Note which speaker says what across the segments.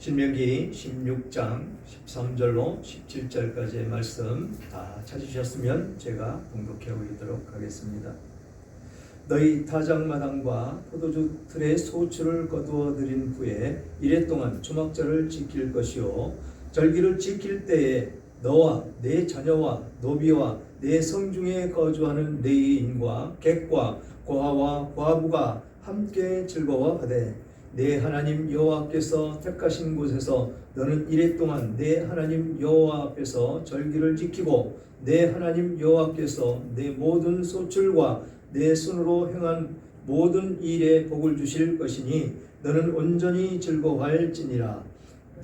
Speaker 1: 신명기 16장 13절로 17절까지의 말씀 다 찾으셨으면 제가 봉독해 올리도록 하겠습니다. 너희 타작마당과 포도주 틀에 소출을 거두어 들인 후에 이레 동안 초막절을 지킬 것이요 절기를 지킬 때에 너와 네 자녀와 노비와 네 성중에 거주하는 레위인과 객과 고아와 과부가 함께 즐거워하되 내 하나님 여호와께서 택하신 곳에서 너는 이레 동안 내 하나님 여호와 앞에서 절기를 지키고 내 하나님 여호와께서 내 모든 소출과 내 손으로 행한 모든 일에 복을 주실 것이니 너는 온전히 즐거워할지니라.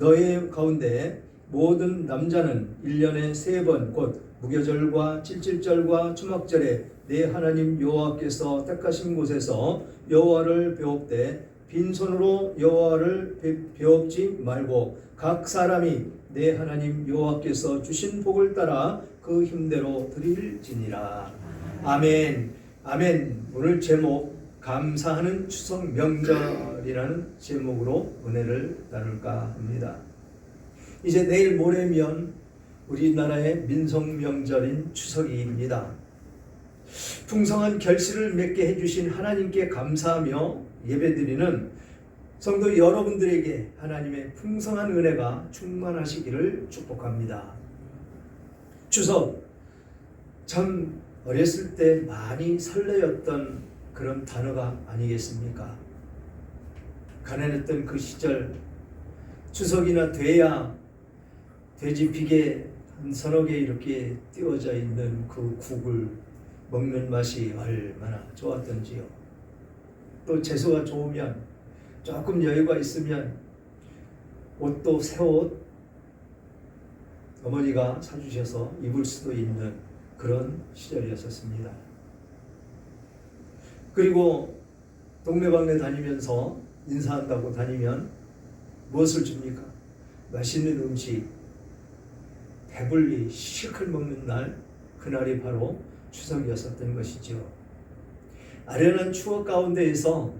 Speaker 1: 너의 가운데 모든 남자는 1년에 3번 곧 무교절과 칠칠절과 초막절에 내 하나님 여호와께서 택하신 곳에서 여호와를 배웁되 빈손으로 여호와를 배웁지 말고 각 사람이 내 하나님 여호와께서 주신 복을 따라 그 힘대로 드릴지니라. 아멘. 아멘. 오늘 제목 감사하는 추석 명절이라는 제목으로 은혜를 나눌까 합니다. 이제 내일 모레면 우리나라의 민속 명절인 추석입니다. 풍성한 결실을 맺게 해주신 하나님께 감사하며 예배드리는 성도 여러분들에게 하나님의 풍성한 은혜가 충만하시기를 축복합니다. 추석, 참 어렸을 때 많이 설레었던 그런 단어가 아니겠습니까? 가난했던 그 시절, 추석이나 돼야 돼지 비계 한 서너 개 이렇게 띄워져 있는 그 국을 먹는 맛이 얼마나 좋았던지요. 또 재수가 좋으면 조금 여유가 있으면 옷도 새 옷 어머니가 사주셔서 입을 수도 있는 그런 시절이었었습니다. 그리고 동네방네 다니면서 인사한다고 다니면 무엇을 줍니까? 맛있는 음식 배불리 실컷 먹는 날, 그날이 바로 추석이었었던 것이죠. 아련한 추억 가운데에서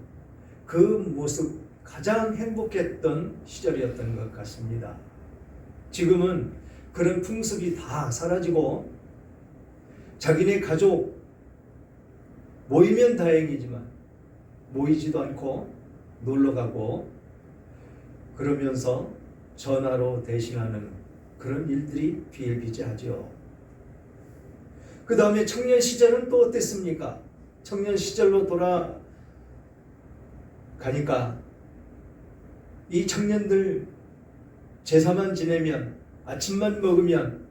Speaker 1: 그 모습 가장 행복했던 시절이었던 것 같습니다. 지금은 그런 풍습이 다 사라지고 자기네 가족 모이면 다행이지만 모이지도 않고 놀러가고 그러면서 전화로 대신하는 그런 일들이 비일비재하죠. 그 다음에 청년 시절은 또 어땠습니까? 청년 시절로 돌아가니까 이 청년들 제사만 지내면 아침만 먹으면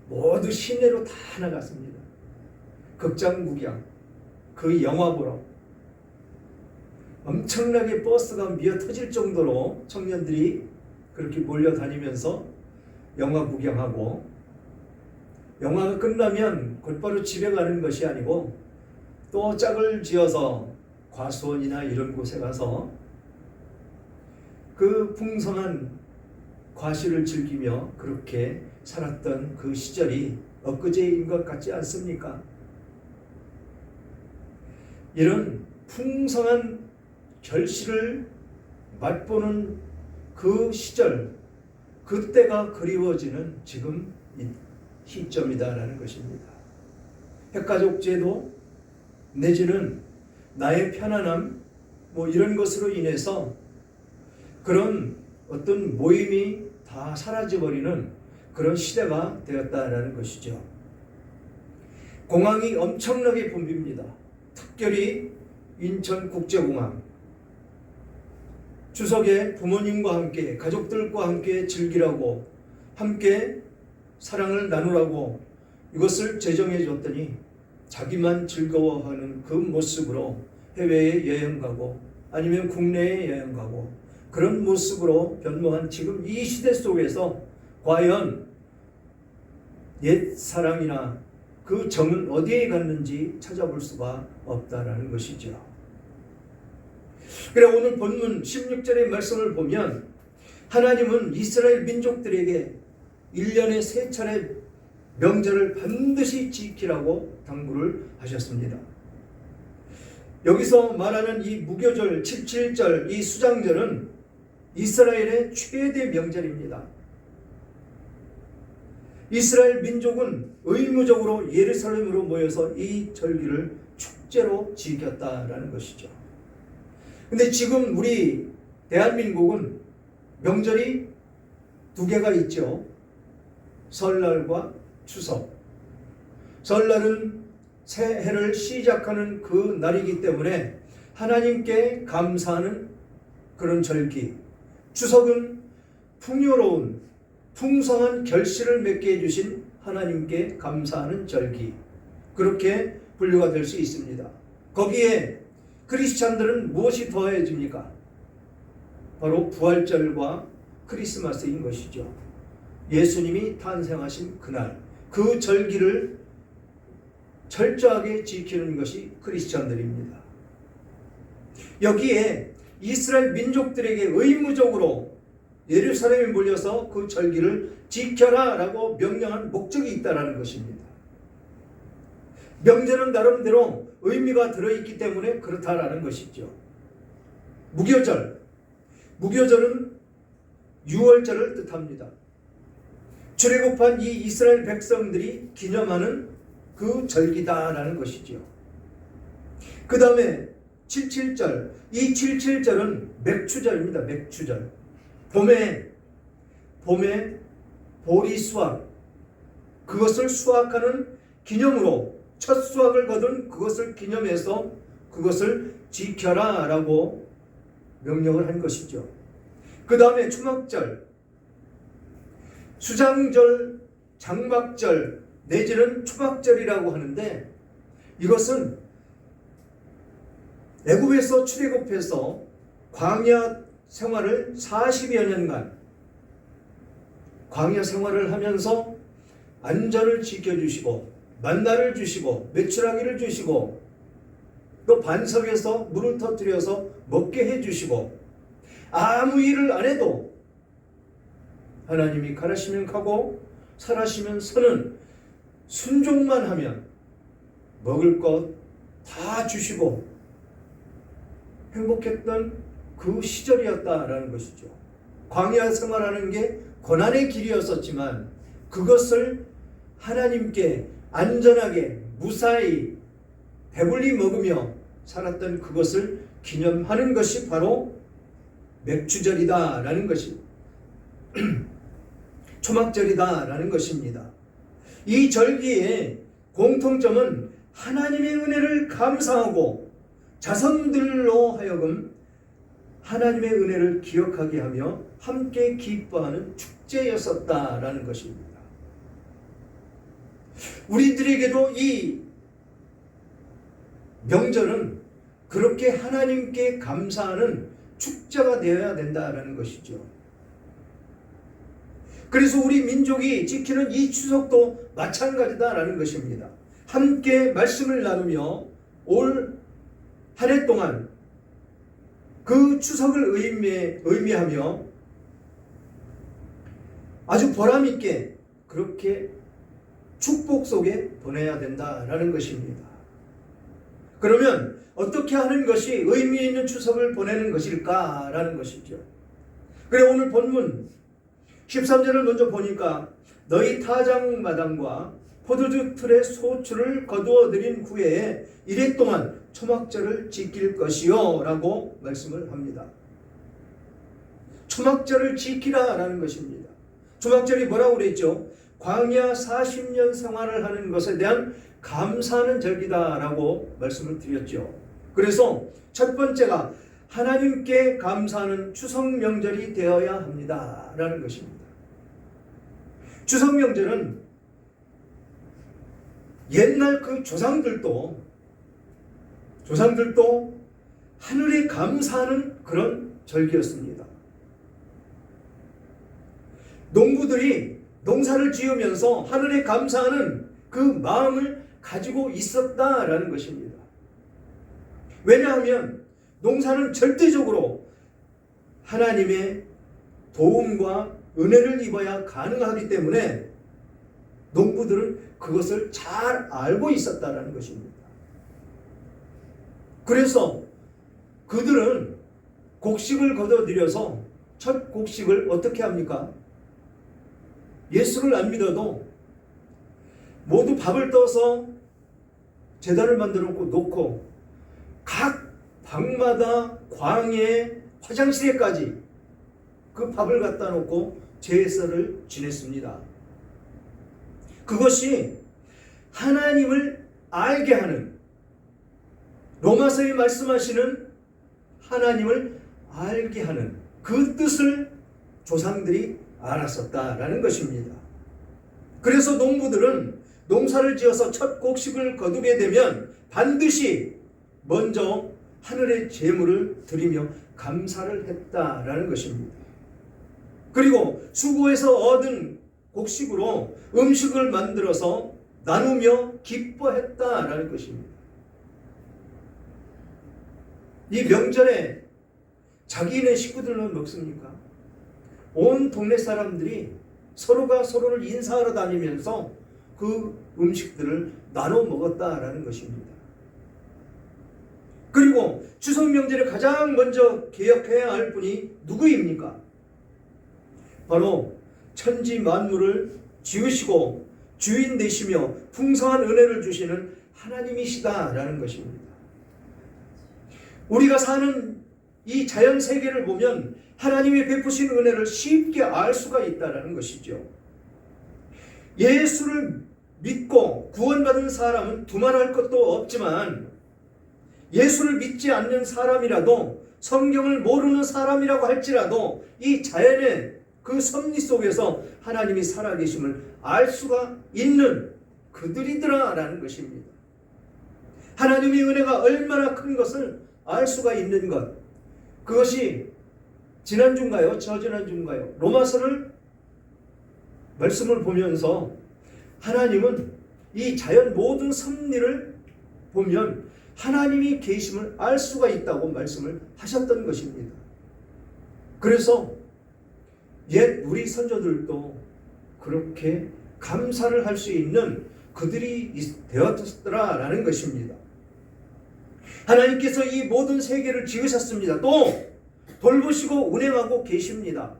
Speaker 1: 모두 시내로 다 나갔습니다. 극장 구경, 그 영화 보러 엄청나게 버스가 미어터질 정도로 청년들이 그렇게 몰려다니면서 영화 구경하고 영화가 끝나면 곧바로 집에 가는 것이 아니고 또 짝을 지어서 과수원이나 이런 곳에 가서 그 풍성한 과실을 즐기며 그렇게 살았던 그 시절이 엊그제인 것 같지 않습니까? 이런 풍성한 결실을 맛보는 그 시절, 그때가 그리워지는 지금 이 시점이다라는 것입니다. 핵가족 제도 내지는 나의 편안함 이런 것으로 인해서 그런 어떤 모임이 다 사라져버리는 그런 시대가 되었다라는 것이죠. 공항이 엄청나게 붐빕니다. 특별히 인천국제공항. 추석에 부모님과 함께 가족들과 함께 즐기라고 함께 사랑을 나누라고 이것을 제정해 줬더니 자기만 즐거워하는 그 모습으로 해외에 여행 가고 아니면 국내에 여행 가고 그런 모습으로 변모한 지금 이 시대 속에서 과연 옛 사랑이나 그 정은 어디에 갔는지 찾아볼 수가 없다라는 것이죠. 그래 오늘 본문 16절의 말씀을 보면 하나님은 이스라엘 민족들에게 1년에 3차례 명절을 반드시 지키라고 당부를 하셨습니다. 여기서 말하는 이 무교절, 칠칠절, 이 수장절은 이스라엘의 최대 명절입니다. 이스라엘 민족은 의무적으로 예루살렘으로 모여서 이 절기를 축제로 지켰다라는 것이죠. 근데 지금 우리 대한민국은 명절이 두 개가 있죠. 설날과 추석. 설날은 새해를 시작하는 그 날이기 때문에 하나님께 감사하는 그런 절기. 추석은 풍요로운 풍성한 결실을 맺게 해주신 하나님께 감사하는 절기. 그렇게 분류가 될 수 있습니다. 거기에 크리스찬들은 무엇이 더해집니까? 바로 부활절과 크리스마스인 것이죠. 예수님이 탄생하신 그날, 그 절기를 철저하게 지키는 것이 크리스찬들입니다. 여기에 이스라엘 민족들에게 의무적으로 예루살렘에 몰려서 그 절기를 지켜라 라고 명령한 목적이 있다는 것입니다. 명절은 나름대로 의미가 들어있기 때문에 그렇다라는 것이죠. 무교절. 무교절은 유월절을 뜻합니다. 출애굽한 이 이스라엘 백성들이 기념하는 그 절기다라는 것이죠. 그 다음에 77절. 이 77절은 맥추절입니다. 맥추절. 봄에 보리 수확, 그것을 수확하는 기념으로 첫 수확을 거둔 그것을 기념해서 그것을 지켜라 라고 명령을 한 것이죠. 그 다음에 초막절, 수장절, 장막절 내지는 초막절이라고 하는데, 이것은 애굽에서 출애굽해서 광야 생활을 40여 년간 광야 생활을 하면서 안전을 지켜주시고 만나를 주시고 메추라기를 주시고 또 반석에서 물을 터뜨려서 먹게 해주시고 아무 일을 안 해도 하나님이 가라시면 가고 설하시면 서는 순종만 하면 먹을 것 다 주시고 행복했던 그 시절이었다라는 것이죠. 광야 생활하는 게 고난의 길이었었지만 그것을 하나님께 안전하게 무사히 배불리 먹으며 살았던 그것을 기념하는 것이 바로 맥추절이다라는 것이 초막절이다라는 것입니다. 이 절기의 공통점은 하나님의 은혜를 감사하고 자손들로 하여금 하나님의 은혜를 기억하게 하며 함께 기뻐하는 축제였었다라는 것입니다. 우리들에게도 이 명절은 그렇게 하나님께 감사하는 축제가 되어야 된다라는 것이죠. 그래서 우리 민족이 지키는 이 추석도 마찬가지다라는 것입니다. 함께 말씀을 나누며 올 한 해 동안 그 추석을 의미하며 아주 보람있게 그렇게 축복 속에 보내야 된다라는 것입니다. 그러면 어떻게 하는 것이 의미 있는 추석을 보내는 것일까라는 것이죠. 그래 오늘 본문 13절을 먼저 보니까 너희 타작마당과 포도주 틀의 소출을 거두어 들인 후에 이래 동안 초막절을 지킬 것이요 라고 말씀을 합니다. 초막절을 지키라 라는 것입니다. 초막절이 뭐라고 그랬죠? 광야 40년 생활을 하는 것에 대한 감사하는 절기다 라고 말씀을 드렸죠. 그래서 첫 번째가 하나님께 감사하는 추석 명절이 되어야 합니다 라는 것입니다. 추석 명절은 옛날 그 조상들도 하늘에 감사하는 그런 절기였습니다. 농부들이 농사를 지으면서 하늘에 감사하는 그 마음을 가지고 있었다라는 것입니다. 왜냐하면 농사는 절대적으로 하나님의 도움과 은혜를 입어야 가능하기 때문에 농부들은 그것을 잘 알고 있었다라는 것입니다. 그래서 그들은 곡식을 거둬들여서 첫 곡식을 어떻게 합니까? 예수를 안 믿어도 모두 밥을 떠서 제단을 만들어 놓고 각 방마다 광야의 화장실에까지 그 밥을 갖다 놓고 제사를 지냈습니다. 그것이 하나님을 알게 하는, 로마서에 말씀하시는 하나님을 알게 하는 그 뜻을 조상들이 알았었다라는 것입니다. 그래서 농부들은 농사를 지어서 첫 곡식을 거두게 되면 반드시 먼저 하늘의 제물을 드리며 감사를 했다라는 것입니다. 그리고 수고해서 얻은 곡식으로 음식을 만들어서 나누며 기뻐했다라는 것입니다. 이 명절에 자기네 식구들만 먹습니까? 온 동네 사람들이 서로가 서로를 인사하러 다니면서 그 음식들을 나눠 먹었다라는 것입니다. 그리고 추석 명절에 가장 먼저 기억해야 할 분이 누구입니까? 바로 천지 만물을 지으시고 주인 되시며 풍성한 은혜를 주시는 하나님이시다라는 것입니다. 우리가 사는 이 자연 세계를 보면 하나님이 베푸신 은혜를 쉽게 알 수가 있다는 것이죠. 예수를 믿고 구원받은 사람은 두말할 것도 없지만 예수를 믿지 않는 사람이라도 성경을 모르는 사람이라고 할지라도 이 자연의 그 섭리 속에서 하나님이 살아계심을 알 수가 있는 그들이더라라는 것입니다. 하나님의 은혜가 얼마나 큰 것을 알 수가 있는 것, 그것이 지난주인가요? 저지난주인가요? 로마서를 말씀을 보면서 하나님은 이 자연 모든 섭리를 보면 하나님이 계심을 알 수가 있다고 말씀을 하셨던 것입니다. 그래서 옛 우리 선조들도 그렇게 감사를 할 수 있는 그들이 되었더라라는 것입니다. 하나님께서 이 모든 세계를 지으셨습니다. 또 돌보시고 운행하고 계십니다.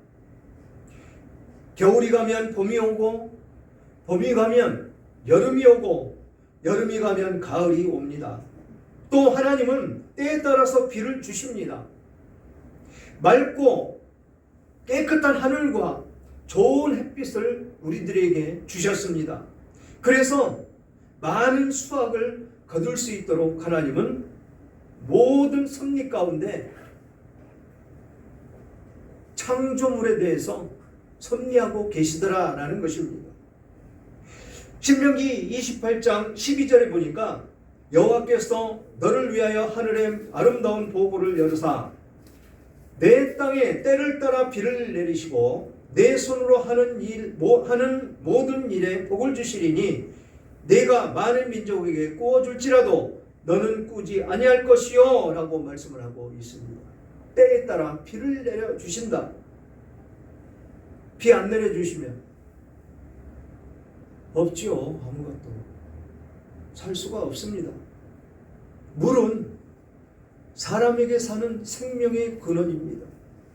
Speaker 1: 겨울이 가면 봄이 오고 봄이 가면 여름이 오고 여름이 가면 가을이 옵니다. 또 하나님은 때에 따라서 비를 주십니다. 맑고 깨끗한 하늘과 좋은 햇빛을 우리들에게 주셨습니다. 그래서 많은 수확을 거둘 수 있도록 하나님은 모든 섭리 가운데 창조물에 대해서 섭리하고 계시더라라는 것입니다. 신명기 28장 12절에 보니까 여호와께서 너를 위하여 하늘의 아름다운 보고를 열으사 내 땅에 때를 따라 비를 내리시고 내 손으로 하는 모든 일에 복을 주시리니 내가 많은 민족에게 꾸어줄지라도 너는 꾸지 아니할 것이요 라고 말씀을 하고 있습니다. 때에 따라 비를 내려주신다. 비 안 내려주시면 없지요. 아무것도 살 수가 없습니다. 물은 사람에게 사는 생명의 근원입니다.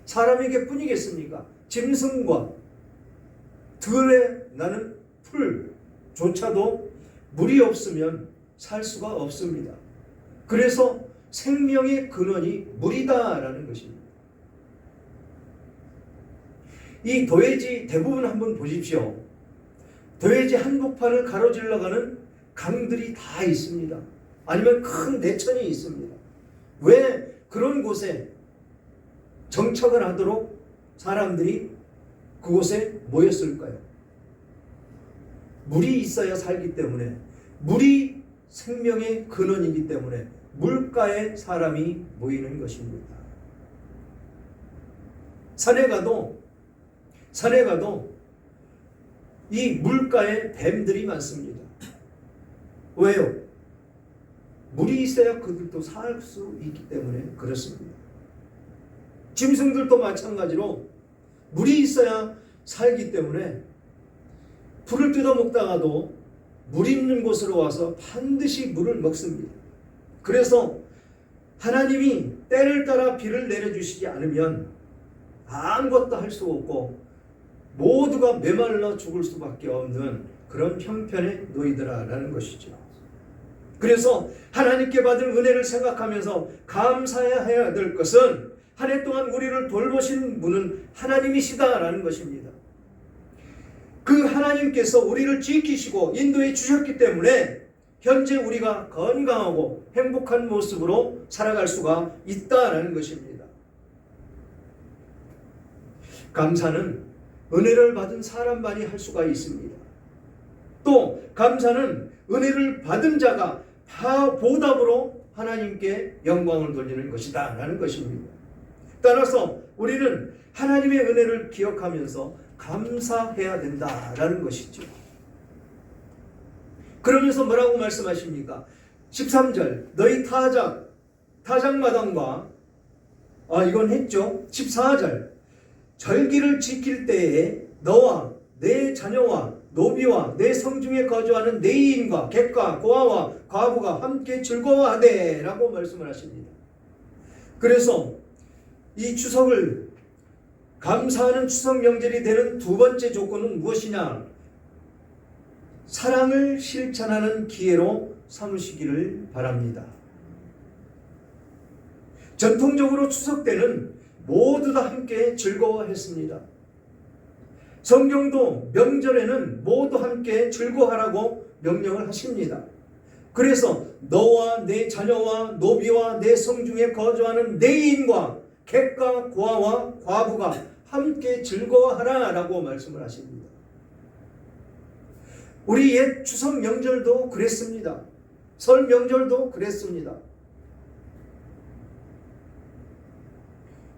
Speaker 1: 사람에게 뿐이겠습니까? 짐승과 들에 나는 풀조차도 물이 없으면 살 수가 없습니다. 그래서 생명의 근원이 물이다라는 것입니다. 이 도해지 대부분 한번 보십시오. 도해지 한복판을 가로질러 가는 강들이 다 있습니다. 아니면 큰 내천이 있습니다. 왜 그런 곳에 정착을 하도록 사람들이 그곳에 모였을까요? 물이 있어야 살기 때문에, 물이 생명의 근원이기 때문에 물가에 사람이 모이는 것입니다. 산에 가도 이 물가에 뱀들이 많습니다. 왜요? 물이 있어야 그들도 살 수 있기 때문에 그렇습니다. 짐승들도 마찬가지로 물이 있어야 살기 때문에 풀을 뜯어 먹다가도 물 있는 곳으로 와서 반드시 물을 먹습니다. 그래서 하나님이 때를 따라 비를 내려주시지 않으면 아무것도 할 수 없고 모두가 메말라 죽을 수밖에 없는 그런 형편에 놓이더라라는 것이죠. 그래서 하나님께 받은 은혜를 생각하면서 감사해야 될 것은 한 해 동안 우리를 돌보신 분은 하나님이시다라는 것입니다. 그 하나님께서 우리를 지키시고 인도해 주셨기 때문에 현재 우리가 건강하고 행복한 모습으로 살아갈 수가 있다라는 것입니다. 감사는 은혜를 받은 사람만이 할 수가 있습니다. 또 감사는 은혜를 받은 자가 다 보답으로 하나님께 영광을 돌리는 것이다 라는 것입니다. 따라서 우리는 하나님의 은혜를 기억하면서 감사해야 된다라는 것이죠. 그러면서 뭐라고 말씀하십니까? 13절 너희 타작마당과 이건 했죠. 14절 절기를 지킬 때에 너와 내 자녀와 노비와 내 성중에 거주하는 내인과 객과 고아와 과부가 함께 즐거워하되 라고 말씀을 하십니다. 그래서 이 추석을 감사하는 추석 명절이 되는 두 번째 조건은 무엇이냐? 사랑을 실천하는 기회로 삼으시기를 바랍니다. 전통적으로 추석 때는 모두 다 함께 즐거워했습니다. 성경도 명절에는 모두 함께 즐거워하라고 명령을 하십니다. 그래서 너와 내 자녀와 노비와 내 성중에 거주하는 내인과 객과 고아와 과부가 함께 즐거워하라 라고 말씀을 하십니다. 우리 옛 추석 명절도 그랬습니다. 설 명절도 그랬습니다.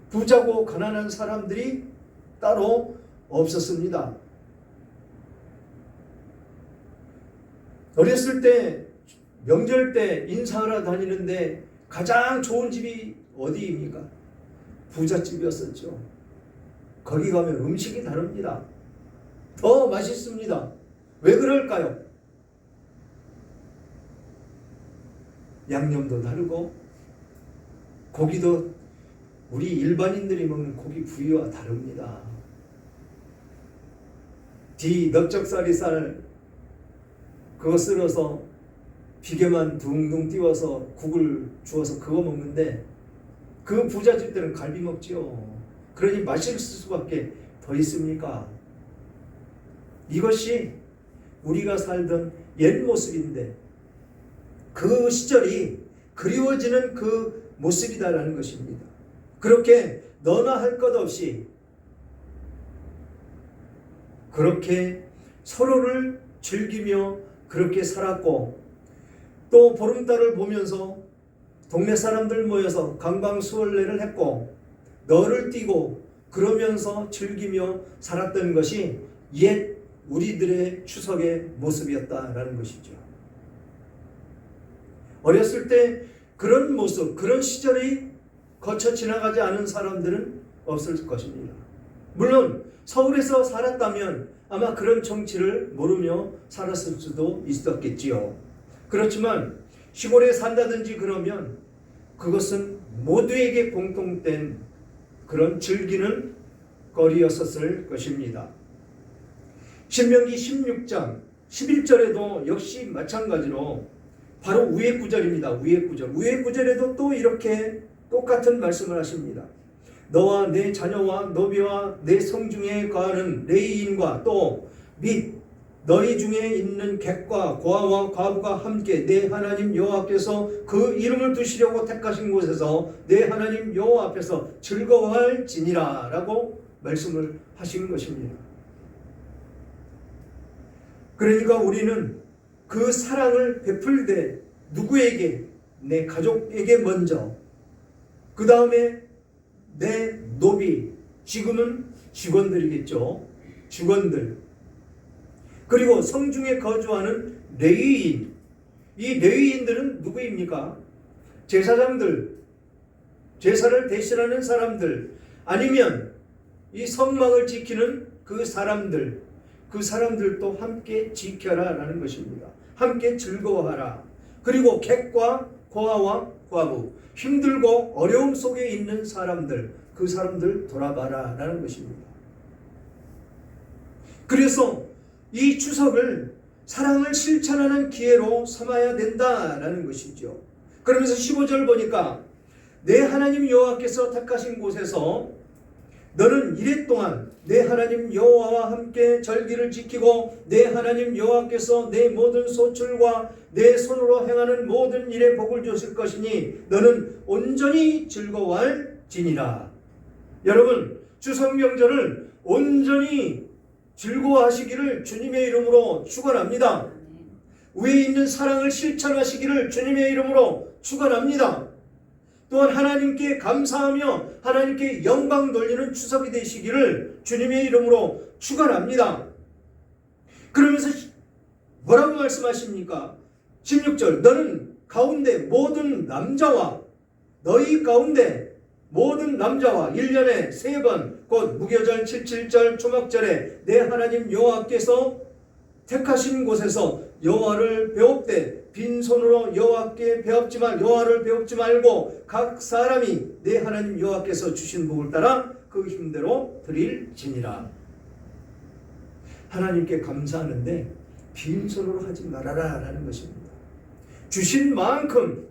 Speaker 1: 부자고 가난한 사람들이 따로 없었습니다. 어렸을 때 명절 때 인사하러 다니는데 가장 좋은 집이 어디입니까? 부잣집이었었죠. 거기 가면 음식이 다릅니다. 더 맛있습니다. 왜 그럴까요? 양념도 다르고 고기도 우리 일반인들이 먹는 고기 부위와 다릅니다. 넓적살이살 그거 쓸어서 비계만 둥둥 띄워서 국을 주어서 그거 먹는데 그 부잣집들은 갈비 먹지요. 그러니 맛있을 수밖에 더 있습니까? 이것이 우리가 살던 옛 모습인데 그 시절이 그리워지는 그 모습이다라는 것입니다. 그렇게 너나 할 것 없이 그렇게 서로를 즐기며 그렇게 살았고 또 보름달을 보면서 동네 사람들 모여서 강방수월래를 했고 너를 띄고 그러면서 즐기며 살았던 것이 옛 우리들의 추석의 모습이었다라는 것이죠. 어렸을 때 그런 모습, 그런 시절이 거쳐 지나가지 않은 사람들은 없을 것입니다. 물론 서울에서 살았다면 아마 그런 정치를 모르며 살았을 수도 있었겠지요. 그렇지만 시골에 산다든지 그러면 그것은 모두에게 공통된 그런 즐기는 거리였었을 것입니다. 신명기 16장 11절에도 역시 마찬가지로 바로 위의 구절입니다. 위의 구절에도 또 이렇게 똑같은 말씀을 하십니다. 너와 내 자녀와 노비와 내 성중에 거하는 레위인과 또 및 너희 중에 있는 객과 고아와 과부가 함께 내 하나님 여호와께서 그 이름을 두시려고 택하신 곳에서 내 하나님 여호와 앞에서 즐거워할지니라 라고 말씀을 하신 것입니다. 그러니까 우리는 그 사랑을 베풀되 누구에게? 내 가족에게 먼저, 그 다음에 내 노비, 지금은 직원들이겠죠. 직원들, 그리고 성중에 거주하는 레위인. 이 레위인들은 누구입니까? 제사장들, 제사를 대신하는 사람들, 아니면 이 성막을 지키는 그 사람들도 함께 지켜라 라는 것입니다. 함께 즐거워하라. 그리고 객과 고아와 과부, 힘들고 어려움 속에 있는 사람들, 그 사람들 돌아봐라 라는 것입니다. 그래서 이 추석을 사랑을 실천하는 기회로 삼아야 된다라는 것이죠. 그러면서 15절 보니까 내 하나님 여호와께서 택하신 곳에서 너는 이래 동안 내 하나님 여호와와 함께 절기를 지키고 내 하나님 여호와께서 내 모든 소출과 내 손으로 행하는 모든 일에 복을 주실 것이니 너는 온전히 즐거워할지니라. 여러분, 추석 명절을 온전히 즐거워하시기를 주님의 이름으로 축원합니다. 위에 있는 사랑을 실천하시기를 주님의 이름으로 축원합니다. 또한 하나님께 감사하며 하나님께 영광 돌리는 추석이 되시기를 주님의 이름으로 축원합니다. 그러면서 뭐라고 말씀하십니까? 16절 너는 가운데 모든 남자와 너희 가운데 모든 남자와 1년에 3번 곧 무교절 77절 초막절에 내 하나님 여호와께서 택하신 곳에서 여호와를 배웁되 빈손으로 여호와께 여호와를 배웁지 말고 각 사람이 내 하나님 여호와께서 주신 복을 따라 그 힘대로 드릴지니라. 하나님께 감사하는데 빈손으로 하지 말아라 라는 것입니다. 주신 만큼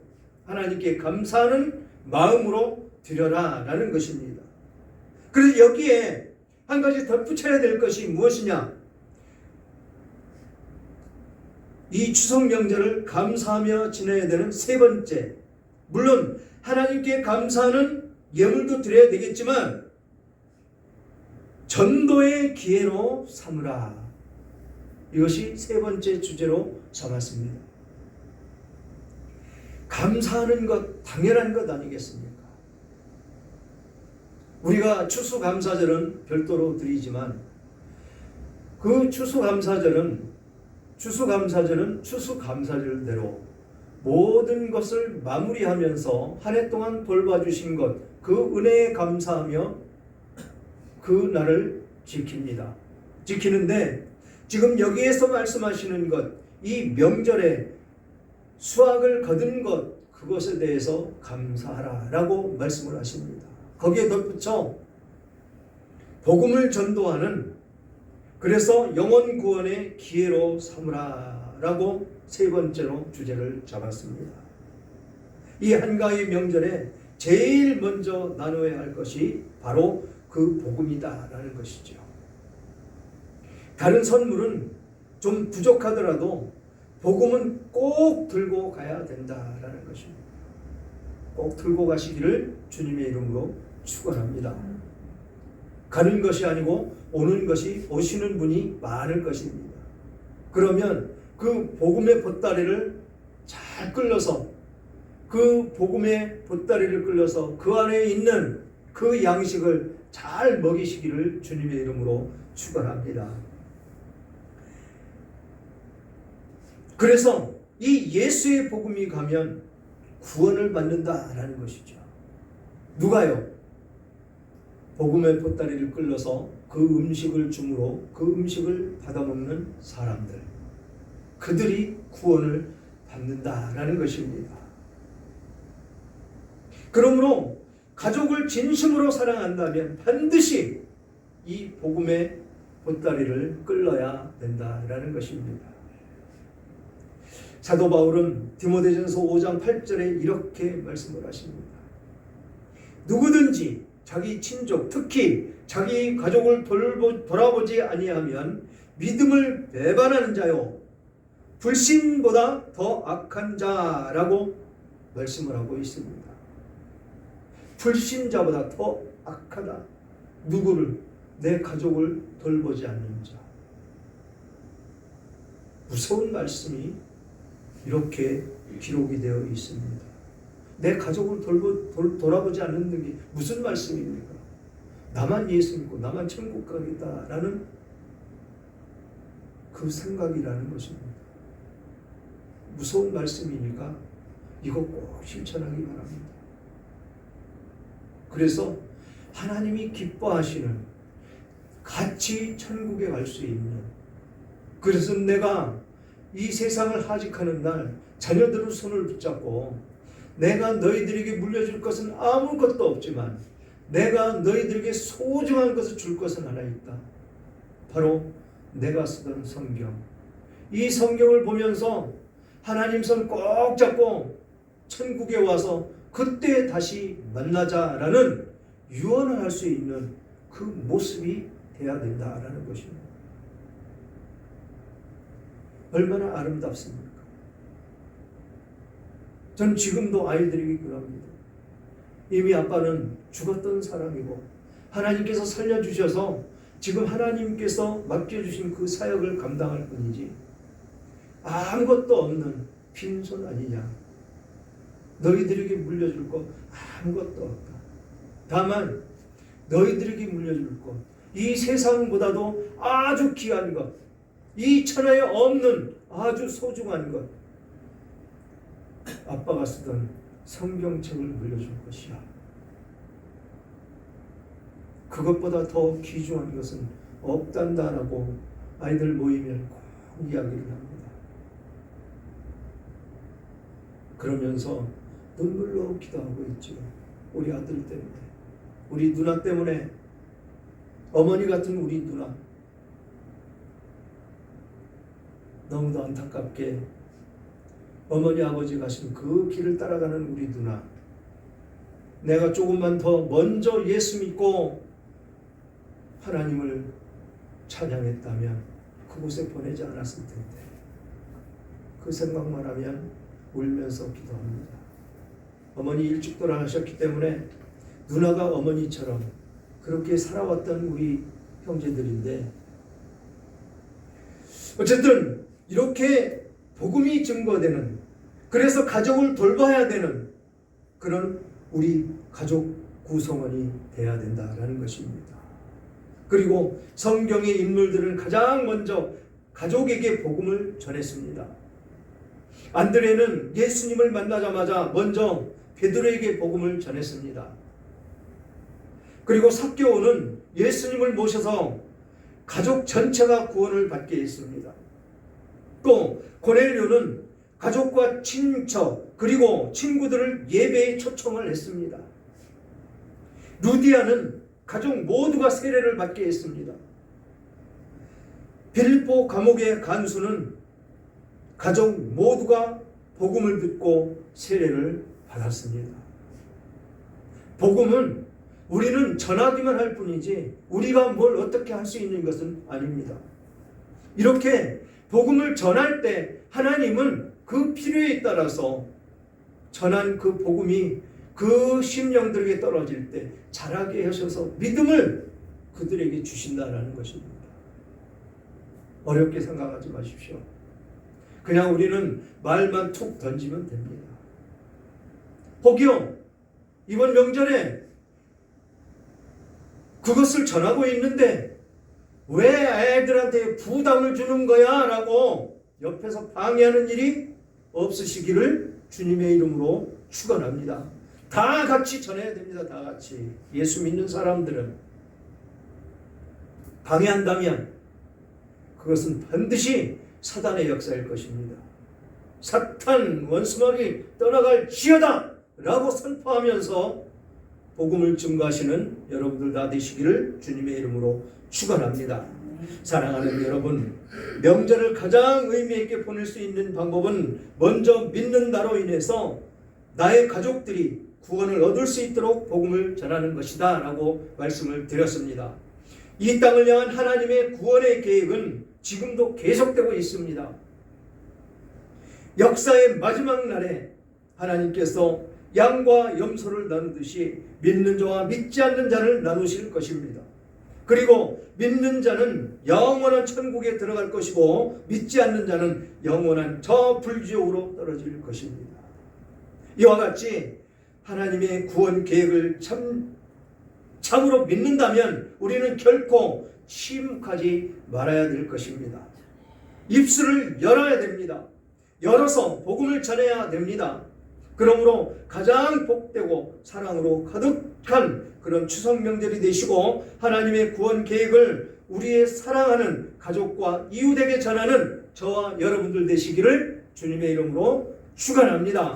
Speaker 1: 하나님께 감사하는 마음으로 드려라 라는 것입니다. 그래서 여기에 한 가지 덧붙여야 될 것이 무엇이냐? 이 추석 명절을 감사하며 지내야 되는 세 번째, 물론 하나님께 감사하는 예물도 드려야 되겠지만 전도의 기회로 삼으라. 이것이 세 번째 주제로 삼았습니다. 감사하는 것 당연한 것 아니겠습니까? 우리가 추수감사절은 별도로 드리지만 그 추수감사절은 추수감사절대로 모든 것을 마무리하면서 한 해 동안 돌봐주신 것, 그 은혜에 감사하며 그 날을 지키는데 지금 여기에서 말씀하시는 것, 이 명절에 수확을 거둔 것, 그것에 대해서 감사하라 라고 말씀을 하십니다. 거기에 덧붙여 복음을 전도하는, 그래서 영혼 구원의 기회로 삼으라 라고 세 번째로 주제를 잡았습니다. 이 한가위 명절에 제일 먼저 나눠야 할 것이 바로 그 복음이다 라는 것이죠. 다른 선물은 좀 부족하더라도 복음은 꼭 들고 가야 된다라는 것입니다. 꼭 들고 가시기를 주님의 이름으로 축원합니다. 가는 것이 아니고 오는 것이, 오시는 분이 많을 것입니다. 그러면 그 복음의 보따리를 잘 끌어서, 그 복음의 보따리를 끌어서 그 안에 있는 그 양식을 잘 먹이시기를 주님의 이름으로 축원합니다. 그래서 이 예수의 복음이 가면 구원을 받는다라는 것이죠. 누가요? 복음의 보따리를 끌어서 그 음식을 줌으로 그 음식을 받아먹는 사람들, 그들이 구원을 받는다라는 것입니다. 그러므로 가족을 진심으로 사랑한다면 반드시 이 복음의 보따리를 끌어야 된다라는 것입니다. 사도 바울은 디모데전서 5장 8절에 이렇게 말씀을 하십니다. 누구든지 자기 친족, 특히 자기 가족을 돌아보지 아니하면 믿음을 배반하는 자요 불신보다 더 악한 자라고 말씀을 하고 있습니다. 불신자보다 더 악하다. 누구를? 내 가족을 돌보지 않는 자. 무서운 말씀이 이렇게 기록이 되어 있습니다. 내 가족을 돌아보지 않는 게 무슨 말씀입니까? 나만 예수 믿고 나만 천국 가겠다라는 그 생각이라는 것입니다. 무서운 말씀이니까 이거 꼭 실천하기 바랍니다. 그래서 하나님이 기뻐하시는, 같이 천국에 갈 수 있는, 그래서 내가 이 세상을 하직하는 날 자녀들의 손을 붙잡고 내가 너희들에게 물려줄 것은 아무것도 없지만 내가 너희들에게 소중한 것을 줄 것은 하나 있다. 바로 내가 쓰던 성경. 이 성경을 보면서 하나님 손 꼭 잡고 천국에 와서 그때 다시 만나자라는 유언을 할 수 있는 그 모습이 돼야 된다라는 것입니다. 얼마나 아름답습니까? 전 지금도 아이들에게 그럽니다. 이미 아빠는 죽었던 사람이고 하나님께서 살려주셔서 지금 하나님께서 맡겨주신 그 사역을 감당할 뿐이지 아무것도 없는 빈손 아니냐. 너희들에게 물려줄 것 아무것도 없다. 다만 너희들에게 물려줄 것, 이 세상보다도 아주 귀한 것, 이 천하에 없는 아주 소중한 것, 아빠가 쓰던 성경책을 물려줄 것이야. 그것보다 더 귀중한 것은 없단다라고 아이들 모이면 꼭 이야기를 합니다. 그러면서 눈물로 기도하고 있죠. 우리 아들 때문에, 우리 누나 때문에, 어머니 같은 우리 누나. 너무도 안타깝게 어머니 아버지 가신 그 길을 따라가는 우리 누나. 내가 조금만 더 먼저 예수 믿고 하나님을 찬양했다면 그곳에 보내지 않았을 텐데, 그 생각만 하면 울면서 기도합니다. 어머니 일찍 돌아가셨기 때문에 누나가 어머니처럼 그렇게 살아왔던 우리 형제들인데, 어쨌든 이렇게 복음이 증거되는, 그래서 가족을 돌봐야 되는 그런 우리 가족 구성원이 돼야 된다라는 것입니다. 그리고 성경의 인물들은 가장 먼저 가족에게 복음을 전했습니다. 안드레는 예수님을 만나자마자 먼저 베드로에게 복음을 전했습니다. 그리고 삭개오는 예수님을 모셔서 가족 전체가 구원을 받게 했습니다. 또 고넬료는 가족과 친척 그리고 친구들을 예배에 초청을 했습니다. 루디아는 가족 모두가 세례를 받게 했습니다. 빌립보 감옥의 간수는 가족 모두가 복음을 듣고 세례를 받았습니다. 복음은 우리는 전하기만 할 뿐이지 우리가 뭘 어떻게 할 수 있는 것은 아닙니다. 이렇게 복음을 전할 때 하나님은 그 필요에 따라서 전한 그 복음이 그 심령들에게 떨어질 때 자라게 하셔서 믿음을 그들에게 주신다라는 것입니다. 어렵게 생각하지 마십시오. 그냥 우리는 말만 툭 던지면 됩니다. 혹여 이번 명절에 그것을 전하고 있는데 왜 애들한테 부담을 주는 거야? 라고 옆에서 방해하는 일이 없으시기를 주님의 이름으로 축원합니다. 다 같이 전해야 됩니다. 다 같이. 예수 믿는 사람들은 방해한다면 그것은 반드시 사단의 역사일 것입니다. 사탄 원수마귀 떠나갈지어다 라고 선포하면서 복음을 증거하시는 여러분들 다 되시기를 주님의 이름으로 축원합니다. 사랑하는 여러분, 명절을 가장 의미 있게 보낼 수 있는 방법은 먼저 믿는다로 인해서 나의 가족들이 구원을 얻을 수 있도록 복음을 전하는 것이다 라고 말씀을 드렸습니다. 이 땅을 향한 하나님의 구원의 계획은 지금도 계속되고 있습니다. 역사의 마지막 날에 하나님께서 양과 염소를 나누듯이 믿는 자와 믿지 않는 자를 나누실 것입니다. 그리고 믿는 자는 영원한 천국에 들어갈 것이고 믿지 않는 자는 영원한 저 불지옥으로 떨어질 것입니다. 이와 같이 하나님의 구원 계획을 참으로 믿는다면 우리는 결코 침묵하지 말아야 될 것입니다. 입술을 열어야 됩니다. 열어서 복음을 전해야 됩니다. 그러므로 가장 복되고 사랑으로 가득한 그런 추석 명절이 되시고 하나님의 구원 계획을 우리의 사랑하는 가족과 이웃에게 전하는 저와 여러분들 되시기를 주님의 이름으로 축원합니다.